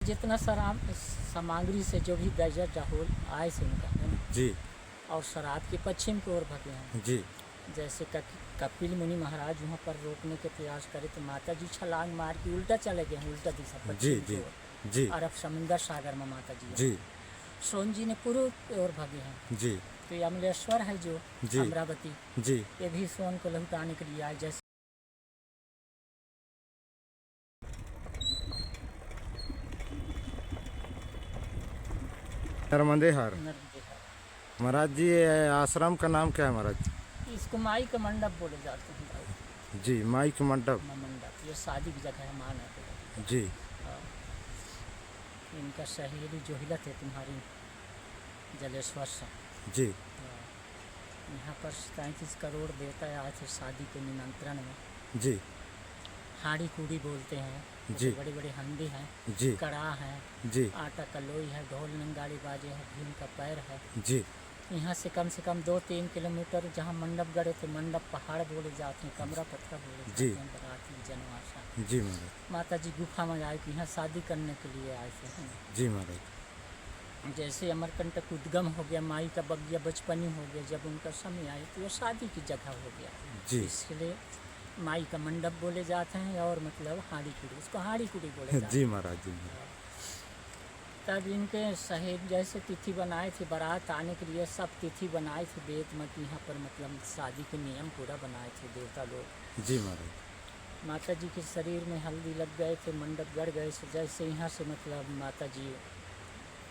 जितना सामग्री से जो भी बजट हो आए से उनका है ना। जी और शराब के पश्चिम की ओर भगे हैं। जी जैसे कपिल मुनि महाराज वहाँ पर रोकने के प्रयास करे तो माता जी छलांग मार के उल्टा चले गए हैं, उल्टा दिशा जी पश्चिम की जी ओर। जी अरब समुंदर सागर में माता जी हैं। जी सोन जी ने पूर्व की ओर भागे हैं। जी तो ये अमलेश्वर है जो जी अमरावती, जी ये भी सोन को लौटाने के लिए आए। जैसे नर्मदे हर। नर्मदे है। महाराज जी ये आश्रम का नाम क्या है महाराज? इसको माई का मंडप बोले जाते हैं भाई। जी माई के मंडप। मंडप ये शादी की जगह है, मान है। जी इनका सहेली जोहिला थे तुम्हारी जलेश्वर से। जी यहाँ पर 37 करोड़ देवता आए थे शादी के निमंत्रण में। जी हाड़ी कूड़ी बोलते हैं, जी बड़े बड़े हंडी हैं, जी कड़ा है, जी आटा कलोई है, ढोल नंगाड़ी बाजे है, भीम का पैर है। जी यहाँ से कम 2-3 किलोमीटर जहाँ मंडप गड़े थे, मंडप पहाड़ बोले जाते हैं, कमरा पत्थर बोले जाते जी। हैं, बराती जनवासा। जी महाराज। माता जी गुफा में आए कि यहाँ शादी करने के लिए आए थे हैं। जी महाराज। जैसे अमरकंटक उद्गम हो गया, माई का बगिया बचपनी हो गया, जब उनका समय आए तो वो शादी की जगह हो गया। जी इसलिए माई का मंडप बोले जाते हैं और मतलब हाड़ी कुड़ी, उसको हाड़ी कुड़ी बोले जाते हैं। जी महाराज। जी महाराज। तब इनके सहेब जैसे तिथि बनाए थे, बारात आने के लिए सब तिथि बनाए थे वेद में कि यहाँ पर मतलब शादी के नियम पूरा बनाए थे देवता लोग। जी महाराज। माता जी के शरीर में हल्दी लग गए थे, मंडप गड़ गए थे। जैसे यहाँ से मतलब माता जी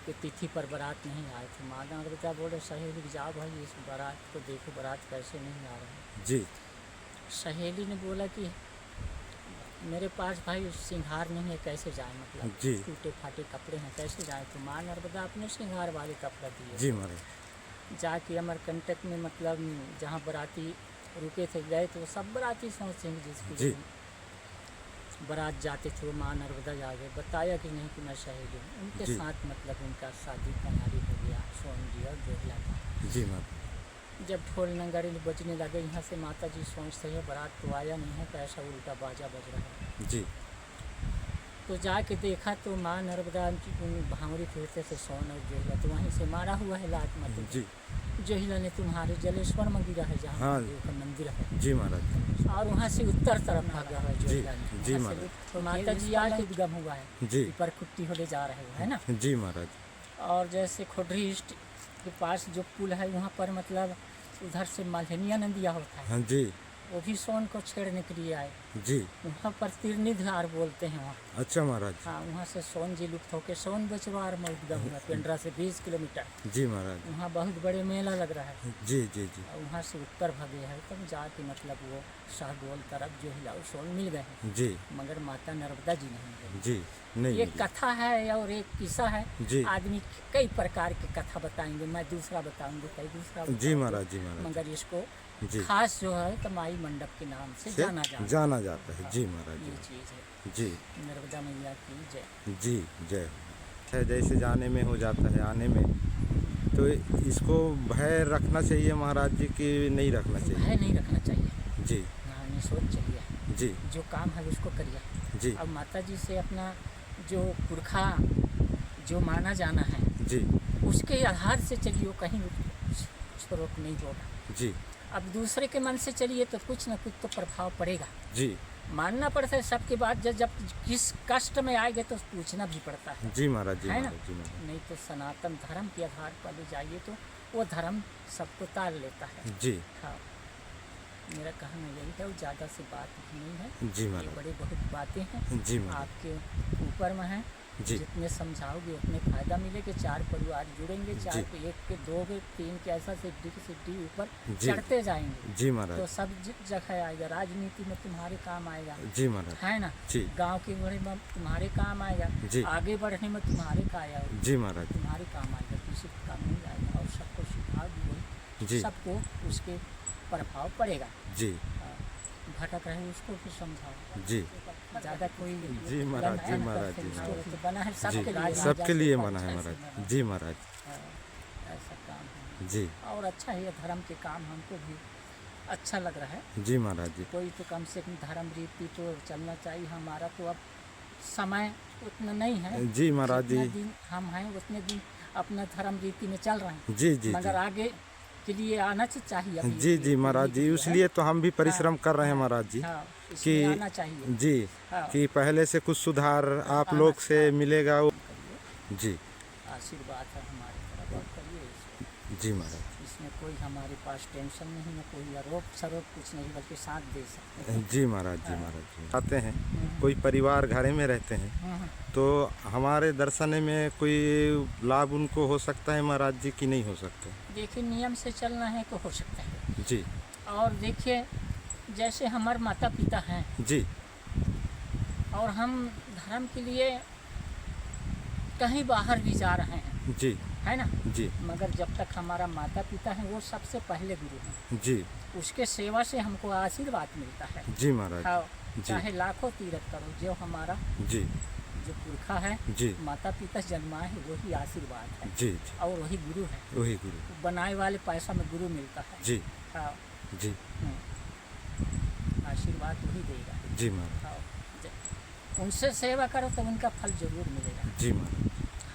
के तिथि पर बारात नहीं आए थे, माँ नर्मदा बोले सहेली कि जाओ भाई इस बारात को देखो, बारात कैसे नहीं आ रहे। जी सहेली ने बोला कि मेरे पास भाई सिंगार नहीं है, कैसे जाए, मतलब जी टूटे फाटे कपड़े हैं, कैसे जाए। तो माँ नर्मदा अपने सिंगार वाले कपड़ा दिए। जी महाराज। जाके अमरकंटक में मतलब जहाँ बाराती रुके थे गए तो सब बाराती सोचते हैं जिसकी जी बारात जाते थे वो माँ नर्मदा जा गए, बताया कि नहीं कि मैं सहेली हूँ। उनके जी। साथ मतलब उनका शादी तैयारी हो गया सोन जी और जोहला का। जी महाराज। जब ढोल नंगाड़ी बजने लगे यहाँ से माता जी सोचते हैं बारात तो आया नहीं है, कैसा उल्टा बाजा बज रहा है। जी तो जाके देखा तो माँ नर्मदा भांवरी फिरते थे सोन और जोहिला, तो वहीं से मारा हुआ है लात मत। जी जोहिला ने तुम्हारे जलेश्वर में गिरा है जहाँ हाँ। महादेव का मंदिर है। जी महाराज। और वहाँ से उत्तर तरफ भागा है जी जोहिला ने। जी वहाँ से महाराज। तो माता जी आज उद्गम हुआ है जी पर कुट्टी होले जा रहे हो है ना। जी महाराज। और जैसे खोडरी के पास जो पुल है वहाँ पर मतलब उधर से मालहनिया नदिया होता है, हाँ जी वो भी सोन को छेड़ने के लिए आए। जी। वहाँ पर तिरनिधार बोलते हैं वहाँ। अच्छा महाराज। हाँ, वहाँ से सोन जी लुप्त होकर सोन बचवार में उद्गम हुआ, पेंड्रा से 20 किलोमीटर। जी महाराज। वहाँ बहुत बड़े मेला लग रहा है। जी जी जी और वहाँ से उत्तर भागे है तब जाके मतलब वो शाहडोल तरफ जो हिलाओ सोन मिल गए हैं, जी मगर माता नर्मदा जी नहीं मिले। जी नहीं एक कथा है और एक किस्सा है। जी आदमी कई प्रकार की कथा बताएंगे, मैं दूसरा बताऊंगी, कई दूसरा जी बताऊंगी। महाराज। जी महाराज। मगर इसको जी खास जो है तो माई मंडप के नाम से जाना जाता है। जी महाराज। ये चीज़ है। जी नर्मदा मैया की जय। जी जय हो। जैसे जाने में हो जाता है आने में, तो इसको भय रखना चाहिए महाराज जी कि नहीं रखना चाहिए? भय नहीं रखना चाहिए जी हाँ, निःसोच चलिए, जी जो काम है उसको करिए। जी अब माता जी से अपना जो पुरखा जो माना जाना है जी उसके आधार से चलिए, कहीं रोक नहीं होगा। जी अब दूसरे के मन से चलिए तो कुछ न कुछ तो प्रभाव पड़ेगा। जी मानना पड़ता है सबके बाद, जब किस कष्ट में आएंगे तो पूछना भी पड़ता है। जी महाराज। जी है ना? महाराज। जी महाराज। नहीं तो सनातन धर्म के आधार पर ले जाइए तो वो धर्म सबको ताल लेता है। जी हाँ, मेरा कहना यही है, ज़्यादा से बात भी नहीं है। जी ये महाराज। बड़े बहुत बातें हैं जी महाराज। आपके ऊपर में हैं। जी जितने समझाओगे उतने फ़ायदा मिलेगा। 4 परिवार जुड़ेंगे, 4 जी। के 1 के 2 के 3 के ऐसा सीढ़ी ऊपर जी। चढ़ते जाएंगे जी तो महाराज। सब जगह आएगा। राजनीति में तुम्हारे काम आएगा, जी महाराज। है ना। जी गांव के बड़े में तुम्हारे काम आएगा, जी। आगे बढ़ने में तुम्हारे का आएगा, जी महाराज। तुम्हारे काम आएगा, किसी का काम नहीं आएगा। और सबको सुझाव भी वही, जी सबको उसके प्रभाव पड़ेगा। जी भटक रहे उसको भी समझाओ। जी ज़्यादा कोई जी महाराज। जी बना है महाराज। जी उसको महाराज। तो बना है जी सबके लिए, सबके लिए मना है ऐसे महाराज। बना। जी महाराज। हाँ, ऐसा काम है। जी और अच्छा है, धर्म के काम हमको भी अच्छा लग रहा है। जी महाराज। जी कोई तो कम से कम धर्म रीति तो चलना चाहिए। हमारा तो अब समय उतना नहीं है। जी महाराज जितने जी। दिन हम हैं उतने दिन अपना धर्म रीति में चल रहे हैं। जी जी मगर जी आगे के लिए आना चाहिए अभी जी जी महाराज जी, इसलिए तो हम भी परिश्रम कर रहे हैं महाराज जी हाँ, कि इसमें आना चाहिए। जी हाँ। कि पहले से कुछ सुधार आप आना लोग से चाहिए। मिलेगा करिए, जी आशीर्वाद है हमारी तरफ और करिए इसको। जी महाराज इसमें कोई हमारे पास टेंशन नहीं है, कोई आरोप शरोप कुछ नहीं, बल्कि साथ दे सकते हैं। जी महाराज जी। महाराज जी आते हैं, कोई परिवार घरे में रहते हैं तो हमारे दर्शन में कोई लाभ उनको हो सकता है महाराज जी कि नहीं हो सकता? देखिए नियम से चलना है तो हो सकता है। जी और देखिए जैसे हमारे माता पिता हैं जी और हम धर्म के लिए कहीं बाहर भी जा रहे हैं, जी है ना, जी मगर जब तक हमारा माता पिता हैं वो सबसे पहले गुरु हैं। जी उसके सेवा से हमको आशीर्वाद मिलता है। जी महाराज हाँ, जी। चाहे लाखों तीर्थ करो, जो हमारा जी जो पुरखा है जी माता पिता जन्माए है वही आशीर्वाद है जी जी और वही गुरु है। वही गुरु बनाए वाले पैसा में गुरु मिलता है। जी हाँ, जी आशीर्वाद वही देगा। जी महाराज हाँ, उनसे सेवा करो तो उनका फल जरूर मिलेगा। जी महाराज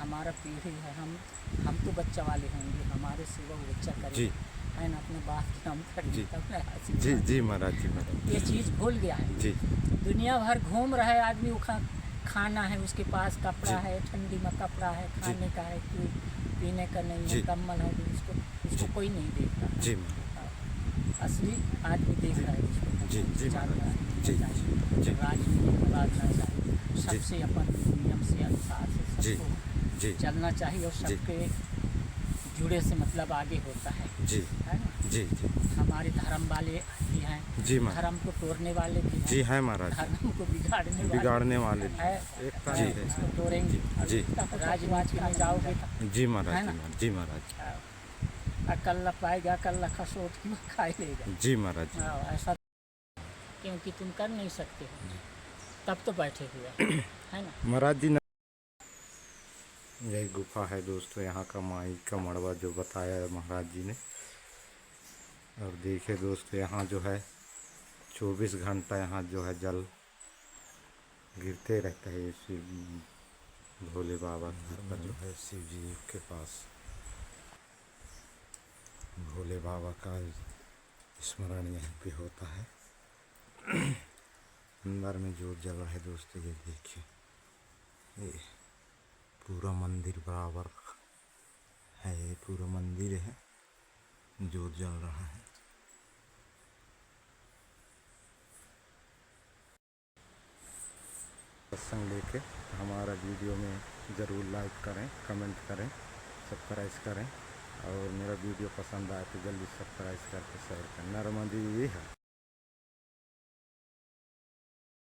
हमारा पीढ़ी है, हम तो बच्चा वाले होंगे, हमारे सेवा वो बच्चा जी करेगा, है ना, अपने बाप के नाम जी। करेंगे तब ना जी आशीर्वाद। जी महाराज जी। महाराज ये चीज़ भूल गया है। जी दुनिया भर घूम रहा है आदमी, वो खाना है उसके पास, कपड़ा जी। है, ठंडी में कपड़ा है, खाने का है, पीने का नहीं जी। है, कम्बल है, तो उसको कोई नहीं देखता। जी महाराज असली आदमी देख रहा है उसको। जी जी महाराज जी जी राजना चाहिए सबसे, अपन नियम से अनुसार से जी सबको जी चलना चाहिए और जी। सबके जुड़े से मतलब आगे होता है जी ना। जी जी हमारे धर्म वाले भी हैं, जी महाराज धर्म को तोड़ने वाले भी हैं, जी है महाराज धर्म को बिगाड़ने वाले भी है, एकता जी है। इसको तोड़ेंगे। जी राजनीति में जाओगे तो जी महाराज है ना? जी महाराज अकल्ला पाएगा, अकल्ला खसोट की खाई लेगा। जी महाराज जी। हाँ, ऐसा क्योंकि तुम कर नहीं सकते हो, तब तो बैठे हुए है ना। महाराज जी यही गुफा है दोस्तों, यहाँ का माई का मड़वा जो बताया है महाराज जी ने। और देखिए दोस्तों यहाँ जो है 24 घंटा यहाँ जो है जल गिरते रहता है। शिव भोले बाबा का जो है शिव जी के पास भोले बाबा का स्मरण यहीं पे होता है। अंदर में जोत जल रहा है दोस्तों, ये देखिए, ये पूरा मंदिर बराबर है, ये पूरा मंदिर है, जोत जल रहा है। सत्संग लेके हमारा वीडियो में ज़रूर लाइक करें, कमेंट करें, सब्सक्राइब करें और मेरा वीडियो पसंद आए तो जल्दी सब्सक्राइब करके शेयर करें। नर्मदी है।